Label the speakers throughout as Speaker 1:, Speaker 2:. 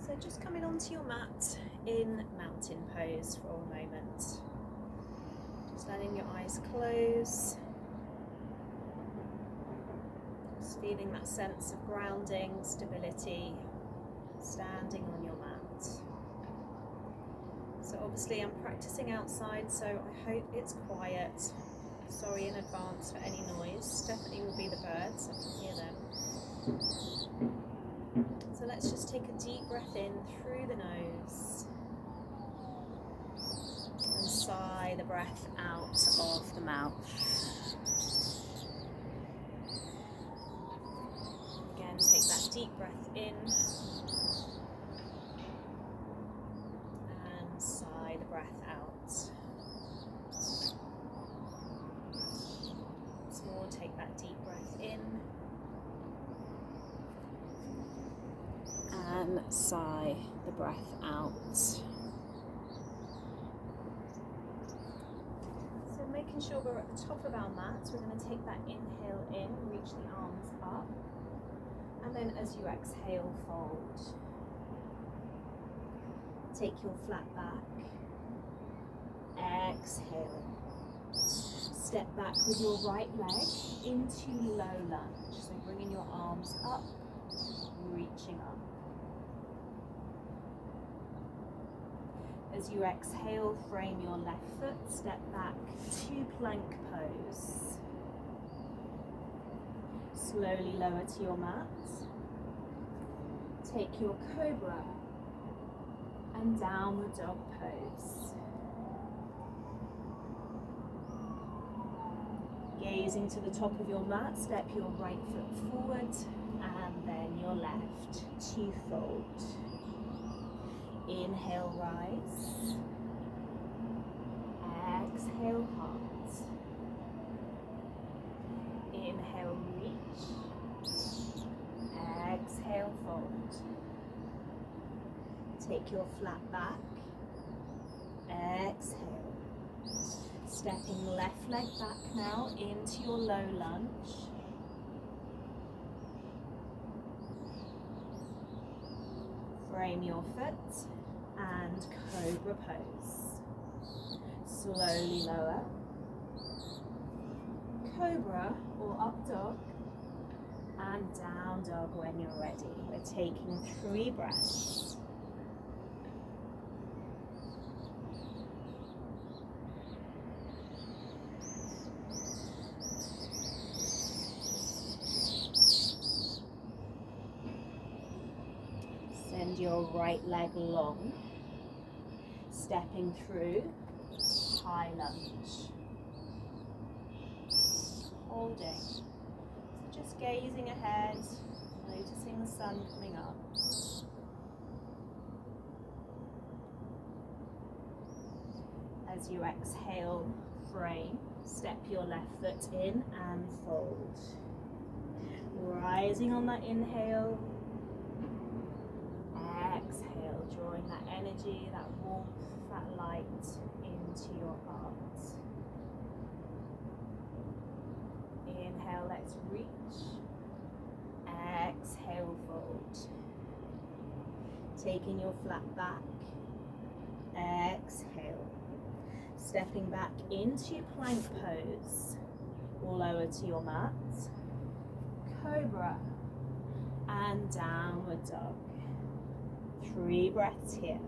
Speaker 1: So just coming onto your mat in mountain pose for a moment. Just letting your eyes close. Just feeling that sense of grounding, stability, standing on your mat. So obviously I'm practicing outside, so I hope it's quiet. Sorry in advance for any noise. Definitely will be the birds, I can hear them. So let's just take a deep breath in through the nose and sigh the breath out of the mouth. Again, take that deep breath in and sigh the breath out. Once more, take that deep breath in and sigh the breath out. So making sure we're at the top of our mat, we're going to take that inhale in, reach the arms up, and then as you exhale, fold. Take your flat back, exhale. Step back with your right leg into low lunge, so bringing your arms up, reaching up. As you exhale, frame your left foot, step back to plank pose. Slowly lower to your mat. Take your cobra and downward dog pose. Gazing to the top of your mat, step your right foot forward and then your left to fold. Inhale, rise. Exhale, heart. Inhale, reach. Exhale, fold. Take your flat back. Exhale. Stepping left leg back now into your low lunge. Frame your foot and cobra pose. Slowly lower. Cobra or up dog and down dog when you're ready. We're taking 3 breaths. Send your right leg long, stepping through high lunge. Holding. So just gazing ahead, noticing the sun coming up. As you exhale, frame, step your left foot in and fold. Rising on that inhale. Exhale, drawing that energy, that warmth, that light into your heart. Inhale, let's reach. Exhale, fold. Taking your flat back. Exhale. Stepping back into plank pose. Lower to your mat. Cobra and downward dog. 3 breaths here.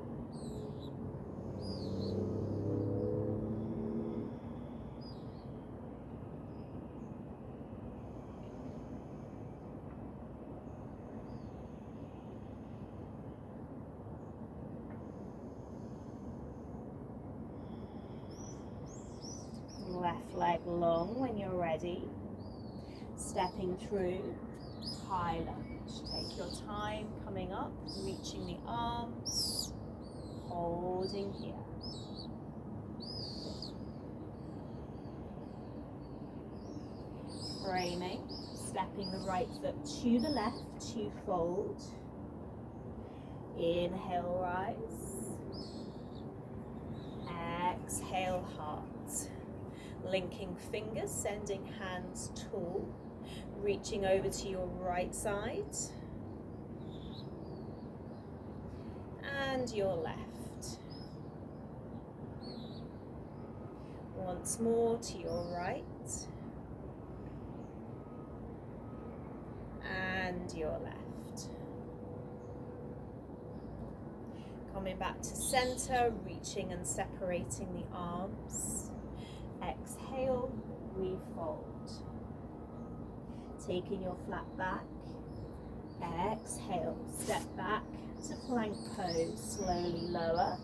Speaker 1: Left leg long when you're ready. Stepping through high lunge. Take your time coming up, reaching the arms, holding here. Framing, stepping the right foot to the left to fold. Inhale, rise. Exhale, heart. Linking fingers, sending hands tall. Reaching over to your right side. and your left. Once more to your right and your left. Coming back to center, reaching and separating the arms. Exhale, refold. Taking your flat back. Exhale, step back to plank pose, slowly lower.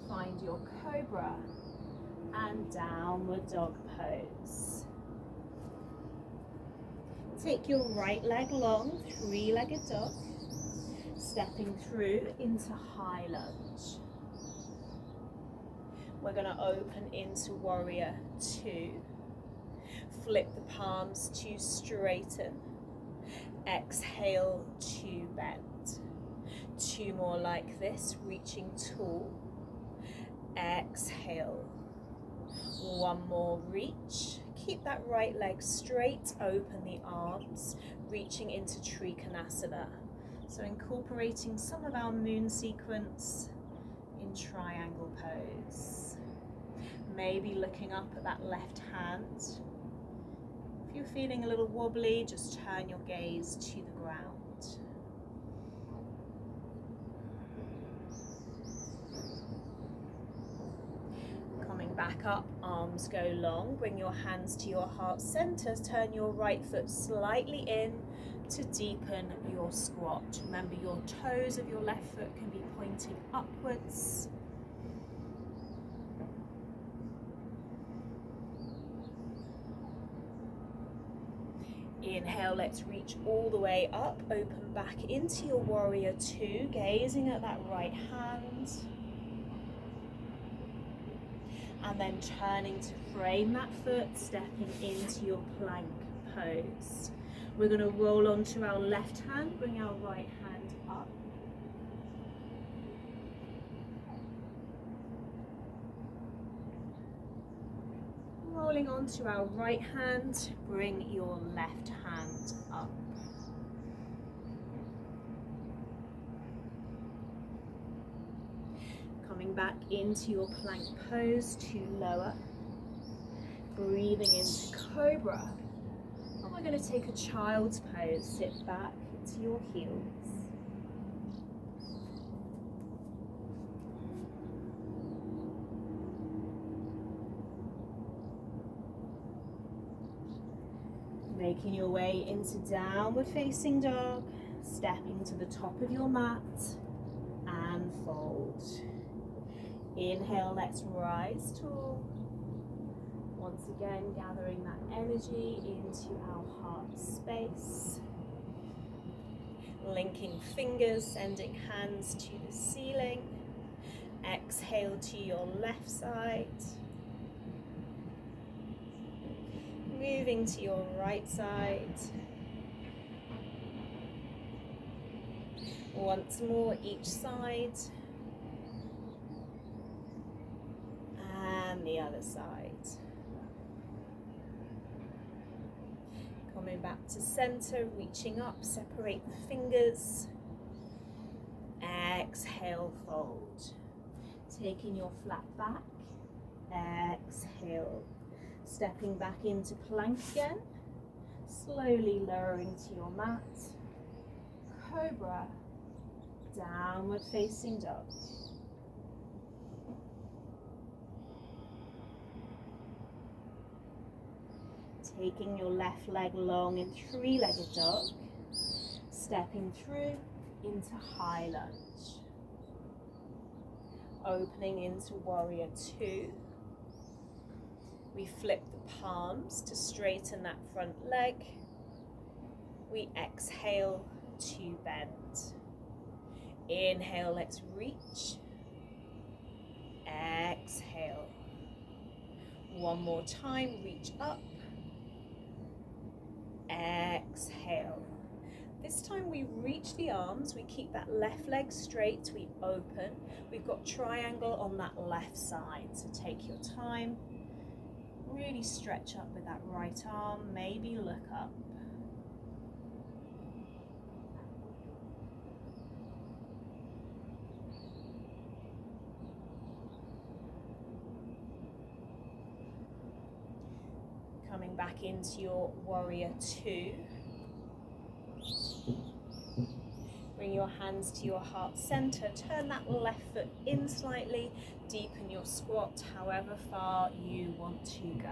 Speaker 1: Find your cobra and downward dog pose. Take your right leg long, three-legged dog, stepping through into high lunge. We're going to open into warrior two. Flip the palms to straighten. Exhale to bend. Two more like this, reaching tall. Exhale. One more reach. Keep that right leg straight, open the arms, reaching into Trikonasana. So incorporating some of our moon sequence in triangle pose. Maybe looking up at that left hand. If you're feeling a little wobbly, just turn your gaze to the ground. Coming back up, arms go long, bring your hands to your heart center, turn your right foot slightly in to deepen your squat. Remember, your toes of your left foot can be pointing upwards. Inhale, let's reach all the way up, open back into your warrior two, gazing at that right hand. And then turning to frame that foot, stepping into your plank pose. We're going to roll onto our left hand, bring our right hand up. Rolling onto our right hand, bring your left hand up. Coming back into your plank pose to lower. Breathing into cobra. And we're going to take a child's pose. Sit back to your heels. Making your way into downward facing dog, stepping to the top of your mat and fold. Inhale, let's rise tall. Once again, gathering that energy into our heart space. Linking fingers, sending hands to the ceiling. Exhale to your left side. Moving to your right side. Once more each side. And the other side. Coming back to center, reaching up, separate the fingers. Exhale, fold. Taking your flat back. Exhale. Stepping back into plank again. Slowly lowering to your mat. Cobra. Downward facing dog. Taking your left leg long in three-legged dog. Stepping through into high lunge. Opening into warrior two. We flip the palms to straighten that front leg. We exhale to bend. Inhale, let's reach. Exhale. One more time, reach up. Exhale. This time we reach the arms, we keep that left leg straight, we open. We've got triangle on that left side, so take your time. Really stretch up with that right arm, maybe look up. rolling back into your warrior two. Bring your hands to your heart center. Turn that left foot in slightly. Deepen your squat however far you want to go.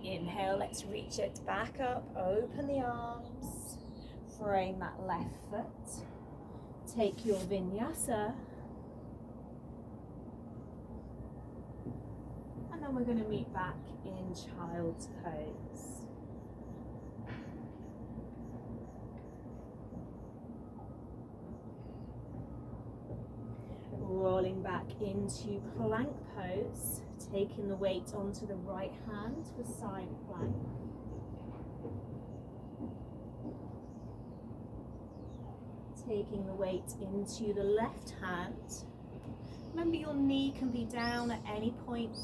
Speaker 1: Inhale, let's reach it back up. Open the arms. Frame that left foot. Take your vinyasa. And then we're going to meet back in child's pose. Rolling back into plank pose, taking the weight onto the right hand for side plank. Taking the weight into the left hand. Remember, your knee can be down at any point.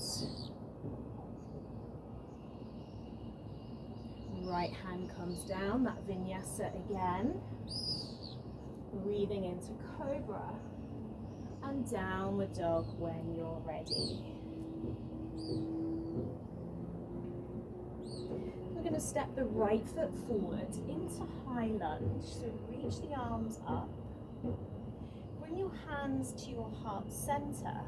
Speaker 1: Right hand comes down, that vinyasa again. Breathing into cobra. And downward dog when you're ready. We're going to step the right foot forward into high lunge. So reach the arms up. Bring your hands to your heart center.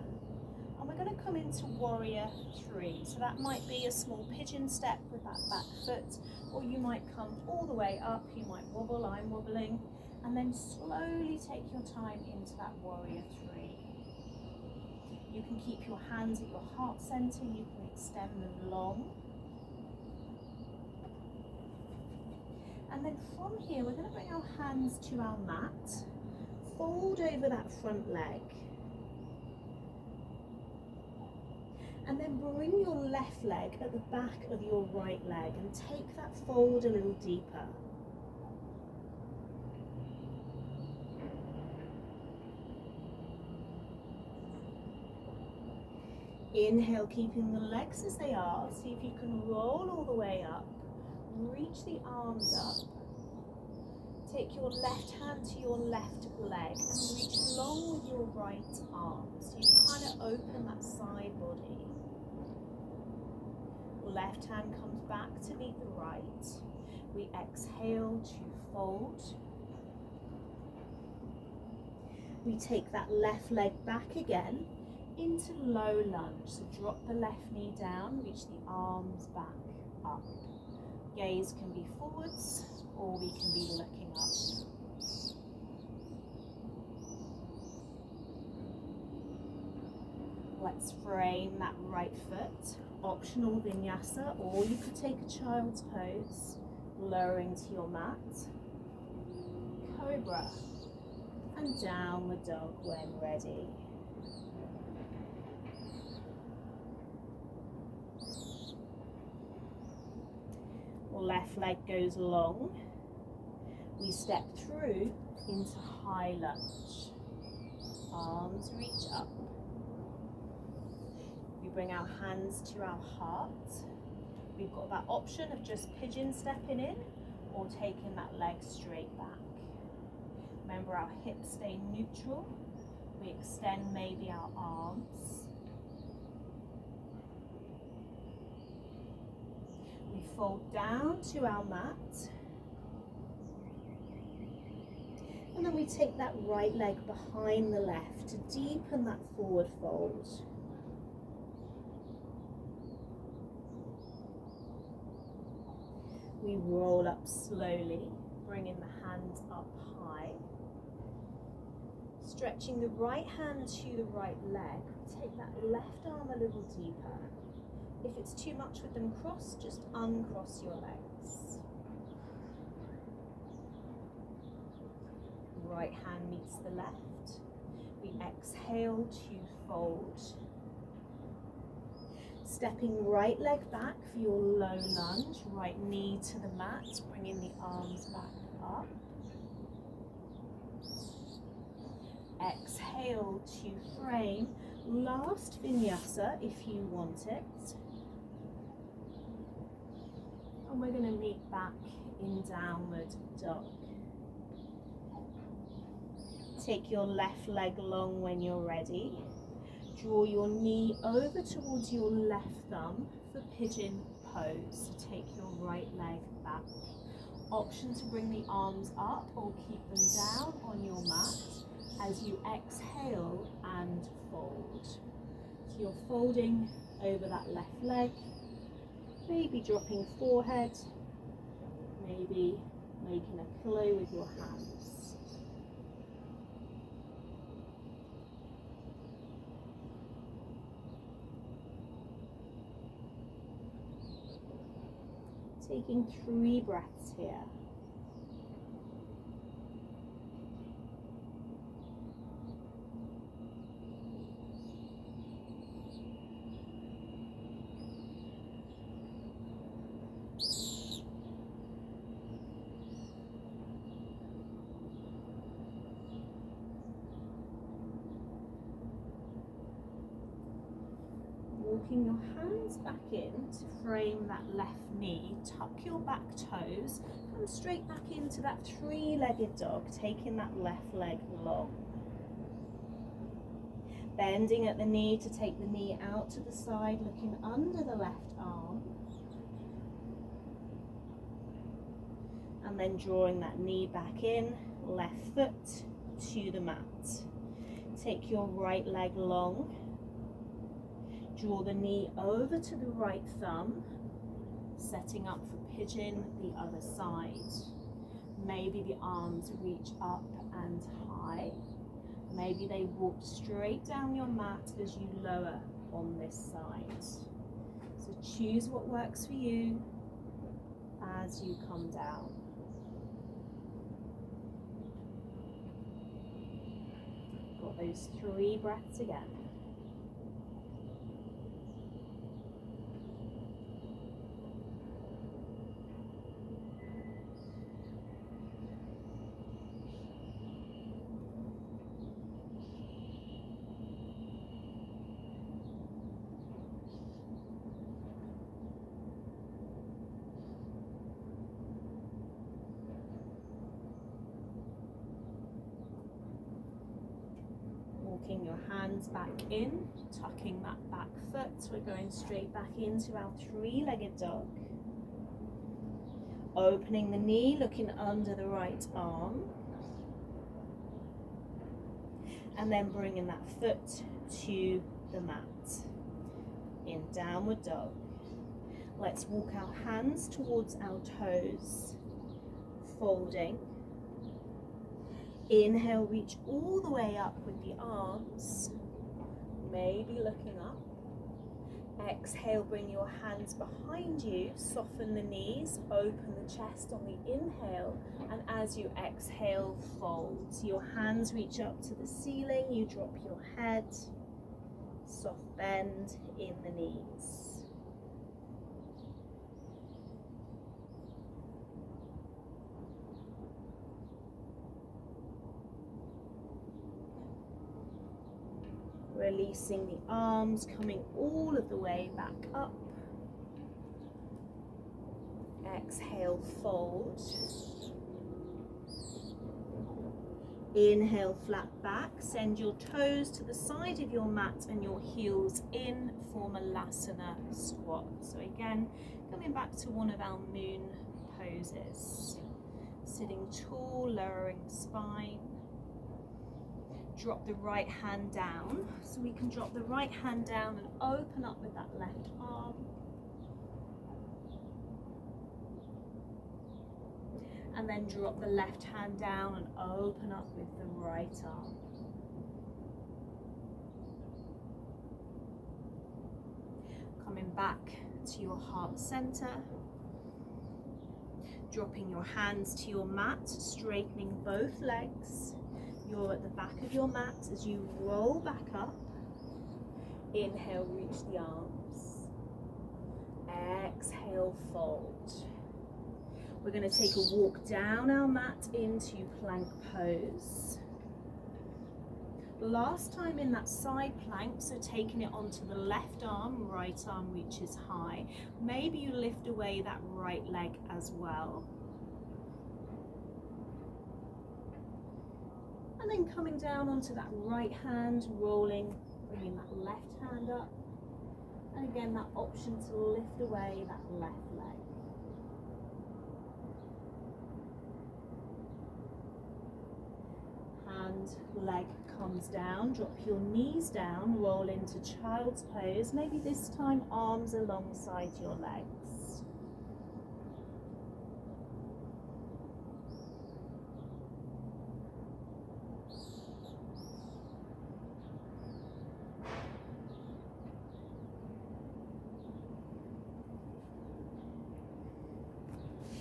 Speaker 1: And we're going to come into warrior three. So that might be a small pigeon step with that back foot. Or you might come all the way up. You might wobble, I'm wobbling. And then slowly take your time into that warrior three. You can keep your hands at your heart center, you can extend them long. And then from here, we're going to bring our hands to our mat, fold over that front leg. And then bring your left leg at the back of your right leg and take that fold a little deeper. Inhale, keeping the legs as they are. See if you can roll all the way up. Reach the arms up. Take your left hand to your left leg and reach long with your right arm. So you kind of open that side body. Left hand comes back to meet the right. We exhale to fold. We take that left leg back again into low lunge. So drop the left knee down, reach the arms back up. Gaze can be forwards or we can be looking up. Let's frame that right foot. Optional vinyasa, or you could take a child's pose, lowering to your mat. Cobra and downward dog when ready. Left leg goes long. We step through into high lunge. Arms reach up. We bring our hands to our heart. We've got that option of just pigeon stepping in or taking that leg straight back. Remember, our hips stay neutral. We extend maybe our arms. We fold down to our mat. And then we take that right leg behind the left to deepen that forward fold. We roll up slowly, bringing the hands up high. Stretching the right hand to the right leg, take that left arm a little deeper. If it's too much with them crossed, just uncross your legs. Right hand meets the left. We exhale to fold. Stepping right leg back for your low lunge, right knee to the mat, bringing the arms back up. Exhale to frame. Last vinyasa if you want it. And we're going to meet back in downward dog. Take your left leg long when you're ready. Draw your knee over towards your left thumb for pigeon pose. So take your right leg back. Option to bring the arms up or keep them down on your mat as you exhale and fold. So you're folding over that left leg, maybe dropping forehead, maybe making a pillow with your hands. Taking 3 breaths here. Walking your hands back in to frame that left knee, tuck your back toes, come straight back into that 3-legged dog, taking that left leg long. Bending at the knee to take the knee out to the side, looking under the left arm. And then drawing that knee back in, left foot to the mat. Take your right leg long. Draw the knee over to the right thumb, setting up for pigeon the other side. Maybe the arms reach up and high. Maybe they walk straight down your mat as you lower on this side. So choose what works for you as you come down. Got those 3 breaths again. Walking your hands back in, tucking that back foot. We're going straight back into our 3-legged dog. Opening the knee, looking under the right arm. And then bringing that foot to the mat. In downward dog. Let's walk our hands towards our toes, folding. Inhale, reach all the way up with the arms, maybe looking up. Exhale, bring your hands behind you, soften the knees, open the chest on the inhale, and as you exhale, fold. So your hands reach up to the ceiling, you drop your head, soft bend in the knees. Releasing the arms, coming all of the way back up. Exhale, fold. Inhale, flat back. Send your toes to the side of your mat and your heels in, form a Lasana squat. So again, coming back to one of our moon poses. Sitting tall, lowering the spine. Drop the right hand down. So we can drop the right hand down and open up with that left arm. And then drop the left hand down and open up with the right arm. Coming back to your heart center. Dropping your hands to your mat, straightening both legs. You're at the back of your mat as you roll back up. Inhale, reach the arms. Exhale, fold. We're going to take a walk down our mat into plank pose. Last time in that side plank, so taking it onto the left arm, right arm reaches high. Maybe you lift away that right leg as well. And then coming down onto that right hand, rolling, bringing that left hand up. And again, that option to lift away that left leg. Hand, leg comes down, drop your knees down, roll into child's pose. Maybe this time arms alongside your legs.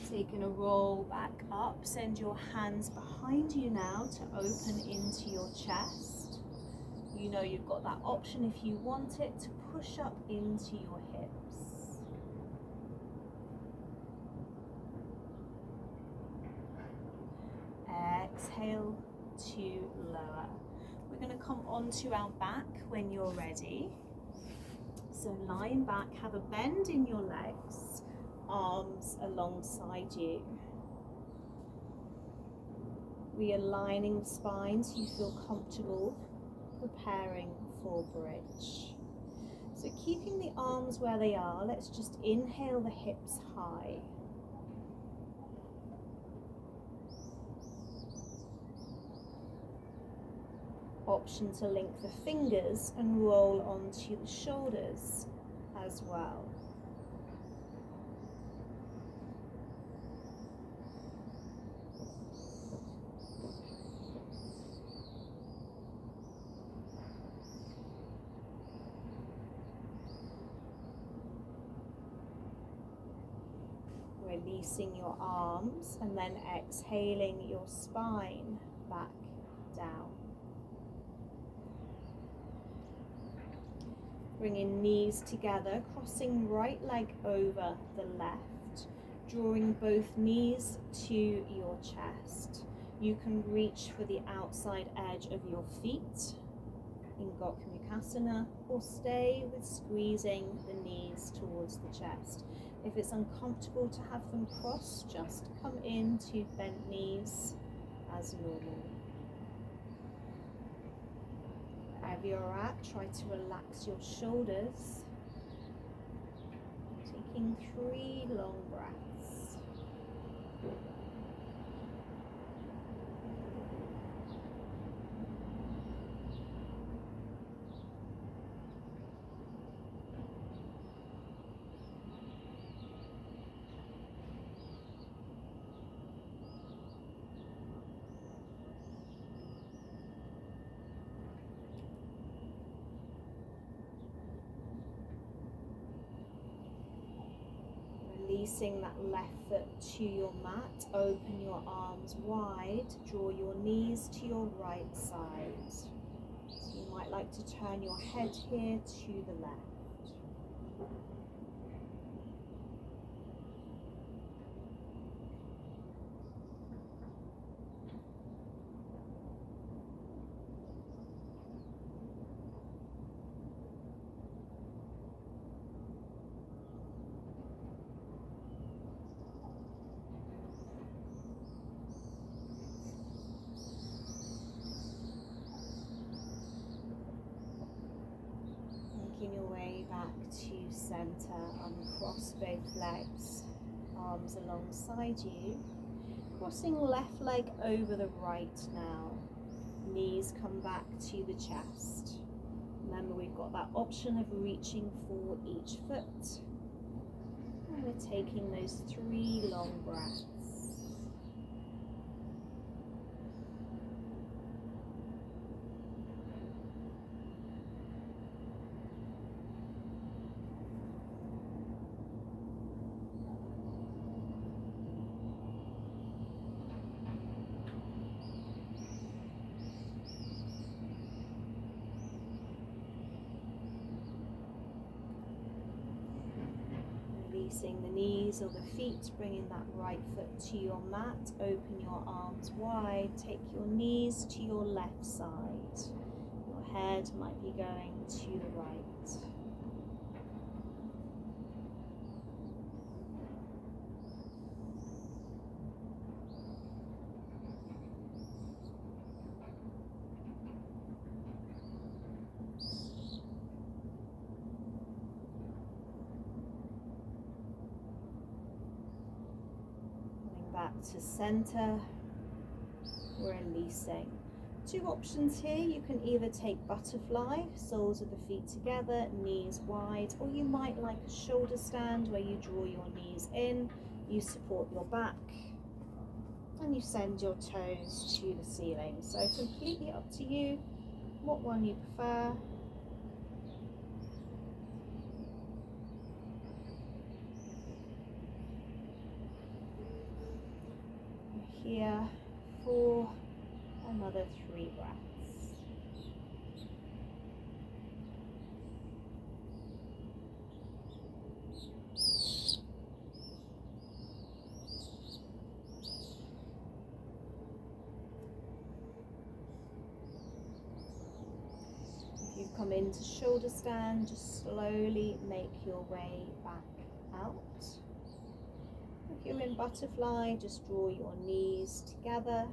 Speaker 1: So you're going to roll back up, send your hands behind you now to open into your chest. You know you've got that option if you want it to push up into your hips. Exhale to lower. We're going to come onto our back when you're ready. So lying back, have a bend in your legs. Arms alongside you. Realigning the spine so you feel comfortable, preparing for bridge. So keeping the arms where they are, let's just inhale the hips high. Option to link the fingers and roll onto the shoulders as well. Releasing your arms and then exhaling your spine back down. Bringing knees together, crossing right leg over the left, drawing both knees to your chest. You can reach for the outside edge of your feet in Gokmukasana or stay with squeezing the knees towards the chest. If it's uncomfortable to have them cross, just come into bent knees as normal. Wherever you're at, try to relax your shoulders. Taking 3 long breaths. Releasing that left foot to your mat, open your arms wide, draw your knees to your right side. So you might like to turn your head here to the left. Making your way back to center, uncross both legs, arms alongside you. Crossing left leg over the right now. Knees come back to the chest. Remember, we've got that option of reaching for each foot. And we're taking those 3 long breaths. Releasing the knees or the feet, bringing that right foot to your mat, open your arms wide, take your knees to your left side. Your head might be going to the right. back to center, releasing. Two options here. You can either take butterfly, soles of the feet together, knees wide, or you might like a shoulder stand where you draw your knees in, you support your back, and you send your toes to the ceiling. So completely up to you, what one you prefer. Here for another 3 breaths. If you've come into shoulder stand, just slowly make your way back out. If you're in butterfly, just draw your knees together.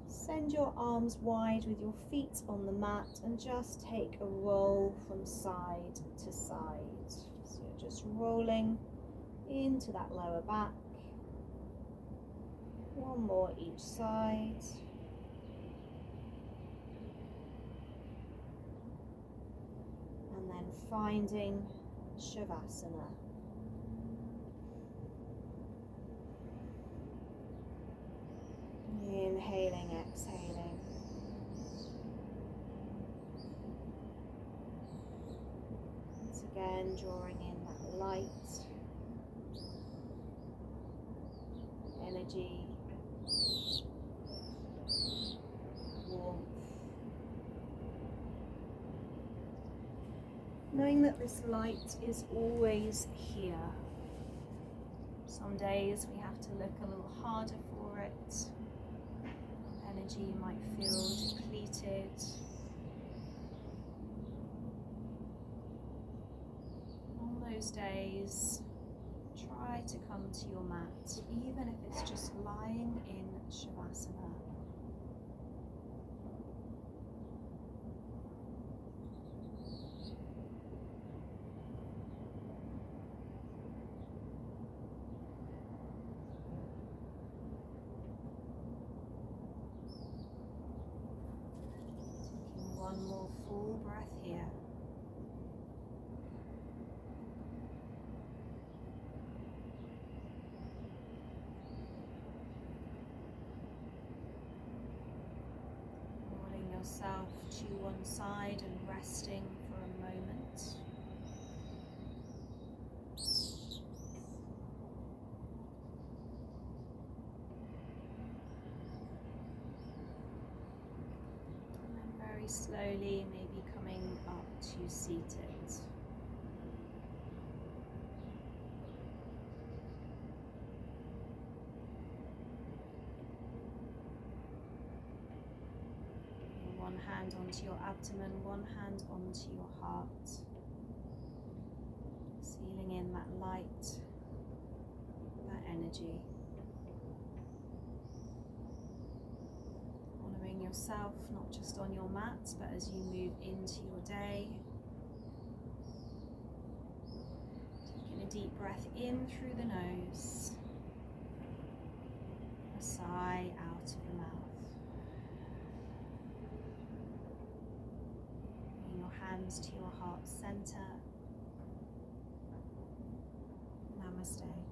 Speaker 1: Send your arms wide with your feet on the mat and just take a roll from side to side. So you're just rolling into that lower back. One more each side. And then finding Shavasana. Inhaling, exhaling. Once again, drawing in that light, energy, warmth. Knowing that this light is always here. Some days we have to look a little harder for it. Energy might feel depleted. On those days, try to come to your mat, even if it's just lying in Shavasana. One more full breath here. Rolling yourself to one side and resting for a moment. Slowly, maybe coming up to seated. One hand onto your abdomen, one hand onto your heart. Sealing in that light, that energy. Yourself, not just on your mat, but as you move into your day. Taking a deep breath in through the nose, a sigh out of the mouth. Bring your hands to your heart center. Namaste.